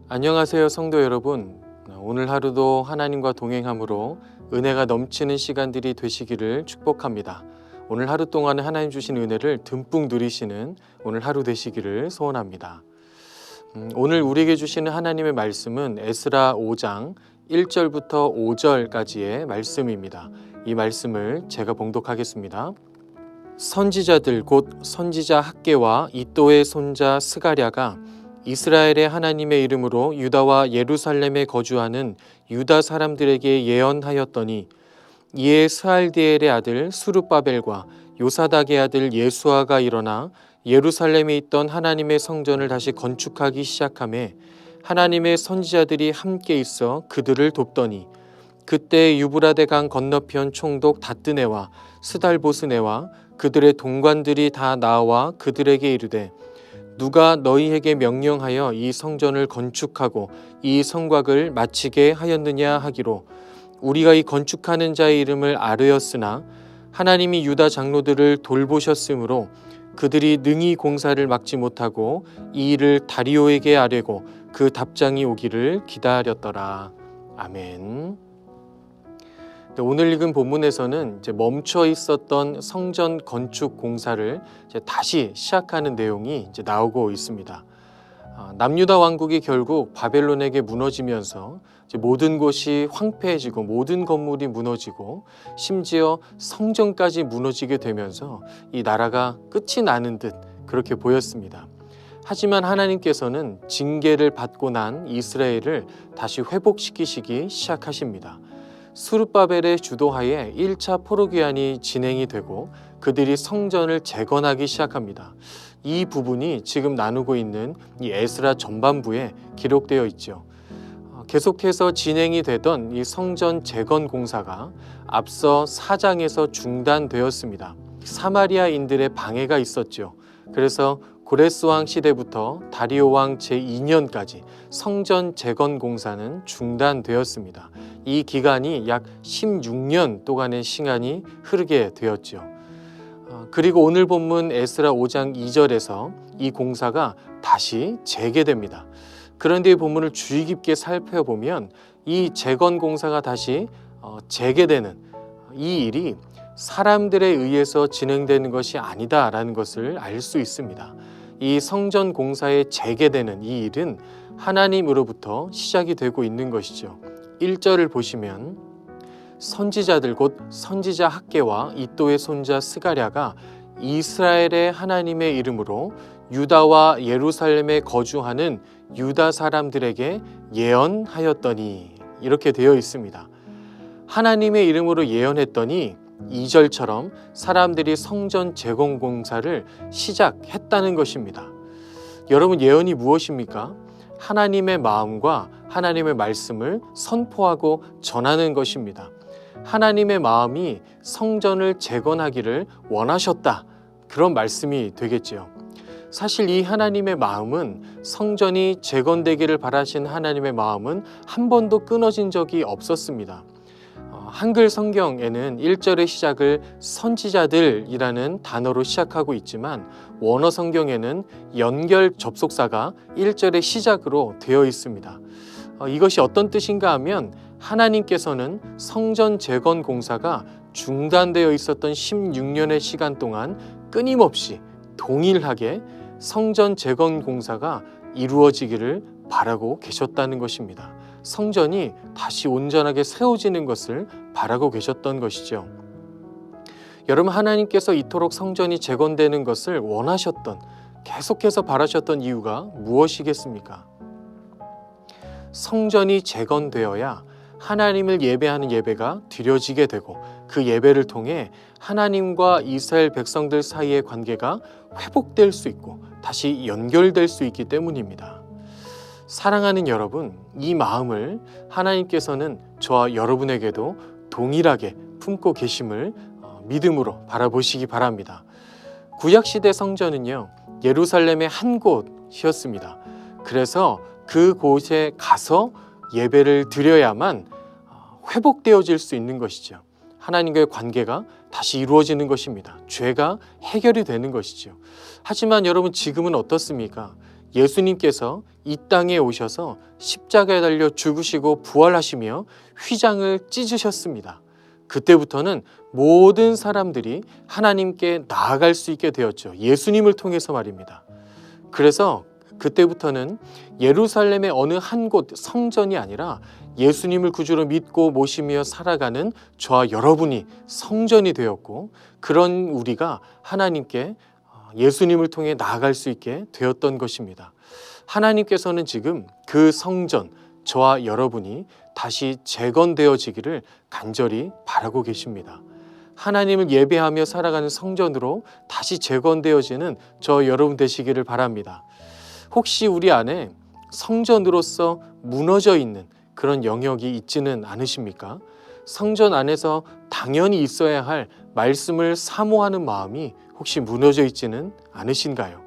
안녕하세요, 성도 여러분. 오늘 하루도 하나님과 동행함으로 은혜가 넘치는 시간들이 되시기를 축복합니다. 오늘 하루 동안에 하나님 주신 은혜를 듬뿍 누리시는 오늘 하루 되시기를 소원합니다. 오늘 우리에게 주시는 하나님의 말씀은 에스라 5장 1절부터 5절까지의 말씀입니다. 이 말씀을 제가 봉독하겠습니다. 선지자들 곧 선지자 학개와 이도의 손자 스가랴가 이스라엘의 하나님의 이름으로 유다와 예루살렘에 거주하는 유다 사람들에게 예언하였더니, 이에 스알디엘의 아들 수룹바벨과 요사닥의 아들 예수아가 일어나 예루살렘에 있던 하나님의 성전을 다시 건축하기 시작하매 하나님의 선지자들이 함께 있어 그들을 돕더니, 그때 유브라데 강 건너편 총독 다뜨네와 스달보스네와 그들의 동관들이 다 나와 그들에게 이르되, 누가 너희에게 명령하여 이 성전을 건축하고 이 성곽을 마치게 하였느냐 하기로, 우리가 이 건축하는 자의 이름을 아뢰었으나 하나님이 유다 장로들을 돌보셨으므로 그들이 능히 공사를 막지 못하고 이 일을 다리오에게 아뢰고 그 답장이 오기를 기다렸더라. 아멘. 오늘 읽은 본문에서는 멈춰 있었던 성전 건축 공사를 다시 시작하는 내용이 나오고 있습니다. 남유다 왕국이 결국 바벨론에게 무너지면서 모든 곳이 황폐해지고 모든 건물이 무너지고 심지어 성전까지 무너지게 되면서 이 나라가 끝이 나는 듯 그렇게 보였습니다. 하지만 하나님께서는 징계를 받고 난 이스라엘을 다시 회복시키시기 시작하십니다. 수룹바벨의 주도하에 1차 포로기한이 진행이 되고 그들이 성전을 재건하기 시작합니다. 이 부분이 지금 나누고 있는 이 에스라 전반부에 기록되어 있죠. 계속해서 진행이 되던 이 성전 재건 공사가 앞서 4장에서 중단되었습니다. 사마리아인들의 방해가 있었죠. 그래서 고레스 왕 시대부터 다리오 왕 제2년까지 성전 재건 공사는 중단되었습니다. 이 기간이 약 16년 동안의 시간이 흐르게 되었죠. 그리고 오늘 본문 에스라 5장 2절에서 이 공사가 다시 재개됩니다. 그런데 이 본문을 주의 깊게 살펴보면 이 재건 공사가 다시 재개되는 이 일이 사람들에 의해서 진행되는 것이 아니다라는 것을 알 수 있습니다. 이 성전 공사에 재개되는 이 일은 하나님으로부터 시작이 되고 있는 것이죠. 1절을 보시면 선지자들 곧 선지자 학개와 이도의 손자 스가랴가 이스라엘의 하나님의 이름으로 유다와 예루살렘에 거주하는 유다 사람들에게 예언하였더니, 이렇게 되어 있습니다. 하나님의 이름으로 예언했더니 2절처럼 사람들이 성전 재건 공사를 시작했다는 것입니다. 여러분, 예언이 무엇입니까? 하나님의 마음과 하나님의 말씀을 선포하고 전하는 것입니다. 하나님의 마음이 성전을 재건하기를 원하셨다, 그런 말씀이 되겠지요. 사실 이 하나님의 마음은, 성전이 재건되기를 바라신 하나님의 마음은 한 번도 끊어진 적이 없었습니다. 한글 성경에는 1절의 시작을 선지자들이라는 단어로 시작하고 있지만 원어 성경에는 연결 접속사가 1절의 시작으로 되어 있습니다. 이것이 어떤 뜻인가 하면, 하나님께서는 성전 재건 공사가 중단되어 있었던 16년의 시간 동안 끊임없이 동일하게 성전 재건 공사가 이루어지기를 바라고 계셨다는 것입니다. 성전이 다시 온전하게 세워지는 것을 바라고 계셨던 것이죠. 여러분, 하나님께서 이토록 성전이 재건되는 것을 원하셨던, 계속해서 바라셨던 이유가 무엇이겠습니까? 성전이 재건되어야 하나님을 예배하는 예배가 드려지게 되고 그 예배를 통해 하나님과 이스라엘 백성들 사이의 관계가 회복될 수 있고 다시 연결될 수 있기 때문입니다. 사랑하는 여러분, 이 마음을 하나님께서는 저와 여러분에게도 동일하게 품고 계심을 믿음으로 바라보시기 바랍니다. 구약시대 성전은요, 예루살렘의 한 곳이었습니다. 그래서 그 곳에 가서 예배를 드려야만 회복되어질 수 있는 것이죠. 하나님과의 관계가 다시 이루어지는 것입니다. 죄가 해결이 되는 것이죠. 하지만 여러분, 지금은 어떻습니까? 예수님께서 이 땅에 오셔서 십자가에 달려 죽으시고 부활하시며 휘장을 찢으셨습니다. 그때부터는 모든 사람들이 하나님께 나아갈 수 있게 되었죠. 예수님을 통해서 말입니다. 그래서 그때부터는 예루살렘의 어느 한 곳 성전이 아니라 예수님을 구주로 믿고 모시며 살아가는 저와 여러분이 성전이 되었고, 그런 우리가 하나님께 예수님을 통해 나아갈 수 있게 되었던 것입니다. 하나님께서는 지금 그 성전, 저와 여러분이 다시 재건되어지기를 간절히 바라고 계십니다. 하나님을 예배하며 살아가는 성전으로 다시 재건되어지는 저 여러분 되시기를 바랍니다. 혹시 우리 안에 성전으로서 무너져 있는 그런 영역이 있지는 않으십니까? 성전 안에서 당연히 있어야 할 말씀을 사모하는 마음이 혹시 무너져 있지는 않으신가요?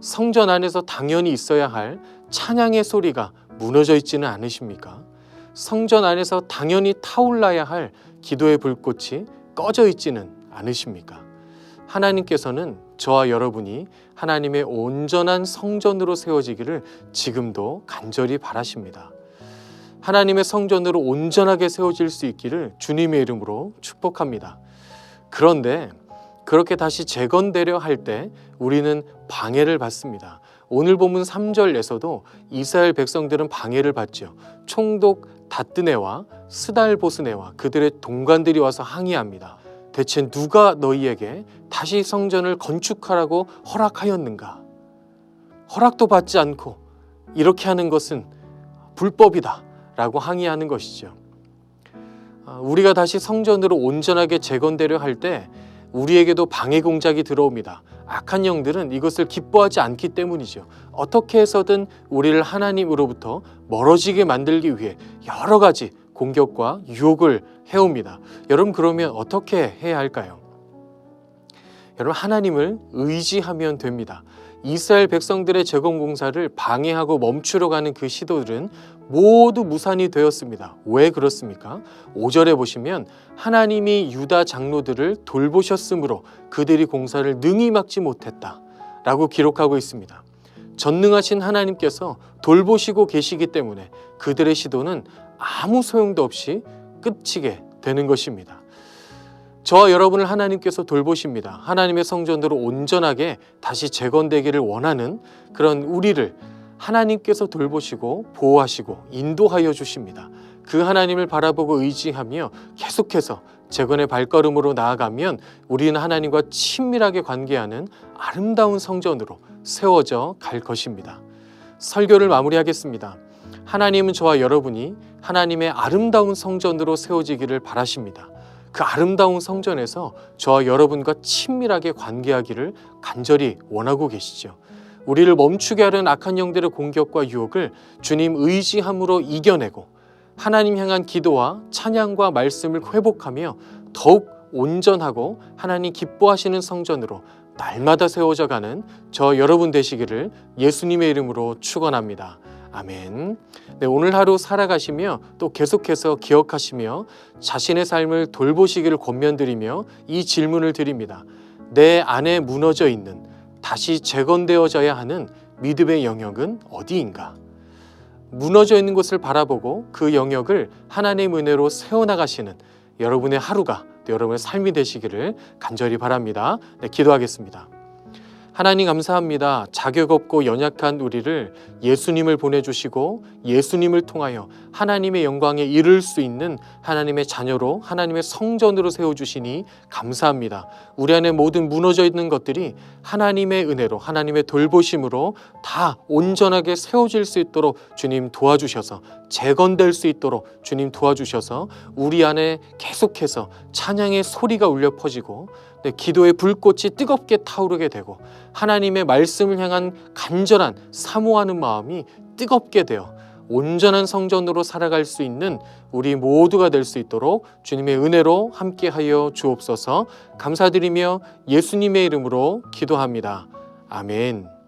성전 안에서 당연히 있어야 할 찬양의 소리가 무너져 있지는 않으십니까? 성전 안에서 당연히 타올라야 할 기도의 불꽃이 꺼져 있지는 않으십니까? 하나님께서는 저와 여러분이 하나님의 온전한 성전으로 세워지기를 지금도 간절히 바라십니다. 하나님의 성전으로 온전하게 세워질 수 있기를 주님의 이름으로 축복합니다. 그런데 그렇게 다시 재건되려 할 때 우리는 방해를 받습니다. 오늘 본문 3절에서도 이스라엘 백성들은 방해를 받죠. 총독 다뜨네와 스달보스네와 그들의 동관들이 와서 항의합니다. 대체 누가 너희에게 다시 성전을 건축하라고 허락하였는가? 허락도 받지 않고 이렇게 하는 것은 불법이다 라고 항의하는 것이죠. 우리가 다시 성전으로 온전하게 재건되려 할 때 우리에게도 방해 공작이 들어옵니다. 악한 영들은 이것을 기뻐하지 않기 때문이죠. 어떻게 해서든 우리를 하나님으로부터 멀어지게 만들기 위해 여러 가지 공격과 유혹을 해옵니다. 여러분, 그러면 어떻게 해야 할까요? 여러분, 하나님을 의지하면 됩니다. 이스라엘 백성들의 재건 공사를 방해하고 멈추려 가는 그 시도들은 모두 무산이 되었습니다. 왜 그렇습니까? 5절에 보시면 하나님이 유다 장로들을 돌보셨으므로 그들이 공사를 능히 막지 못했다 라고 기록하고 있습니다. 전능하신 하나님께서 돌보시고 계시기 때문에 그들의 시도는 아무 소용도 없이 끝이게 되는 것입니다. 저와 여러분을 하나님께서 돌보십니다. 하나님의 성전으로 온전하게 다시 재건되기를 원하는 그런 우리를 하나님께서 돌보시고 보호하시고 인도하여 주십니다. 그 하나님을 바라보고 의지하며 계속해서 재건의 발걸음으로 나아가면 우리는 하나님과 친밀하게 관계하는 아름다운 성전으로 세워져 갈 것입니다. 설교를 마무리하겠습니다. 하나님은 저와 여러분이 하나님의 아름다운 성전으로 세워지기를 바라십니다. 그 아름다운 성전에서 저와 여러분과 친밀하게 관계하기를 간절히 원하고 계시죠. 우리를 멈추게 하는 악한 영들의 공격과 유혹을 주님 의지함으로 이겨내고 하나님 향한 기도와 찬양과 말씀을 회복하며 더욱 온전하고 하나님 기뻐하시는 성전으로 날마다 세워져 가는 저 여러분 되시기를 예수님의 이름으로 축원합니다. 아멘. 네, 오늘 하루 살아가시며 또 계속해서 기억하시며 자신의 삶을 돌보시기를 권면드리며 이 질문을 드립니다. 내 안에 무너져 있는 다시 재건되어져야 하는 믿음의 영역은 어디인가? 무너져 있는 곳을 바라보고 그 영역을 하나님의 은혜로 세워나가시는 여러분의 하루가 또 여러분의 삶이 되시기를 간절히 바랍니다. 네, 기도하겠습니다. 하나님 감사합니다. 자격 없고 연약한 우리를 예수님을 보내주시고 예수님을 통하여 하나님의 영광에 이를 수 있는 하나님의 자녀로 하나님의 성전으로 세워주시니 감사합니다. 우리 안에 모든 무너져 있는 것들이 하나님의 은혜로 하나님의 돌보심으로 다 온전하게 세워질 수 있도록 주님 도와주셔서 재건될 수 있도록 주님 도와주셔서 우리 안에 계속해서 찬양의 소리가 울려 퍼지고 기도의 불꽃이 뜨겁게 타오르게 되고 하나님의 말씀을 향한 간절한 사모하는 마음이 뜨겁게 되어 온전한 성전으로 살아갈 수 있는 우리 모두가 될 수 있도록 주님의 은혜로 함께하여 주옵소서. 감사드리며 예수님의 이름으로 기도합니다. 아멘.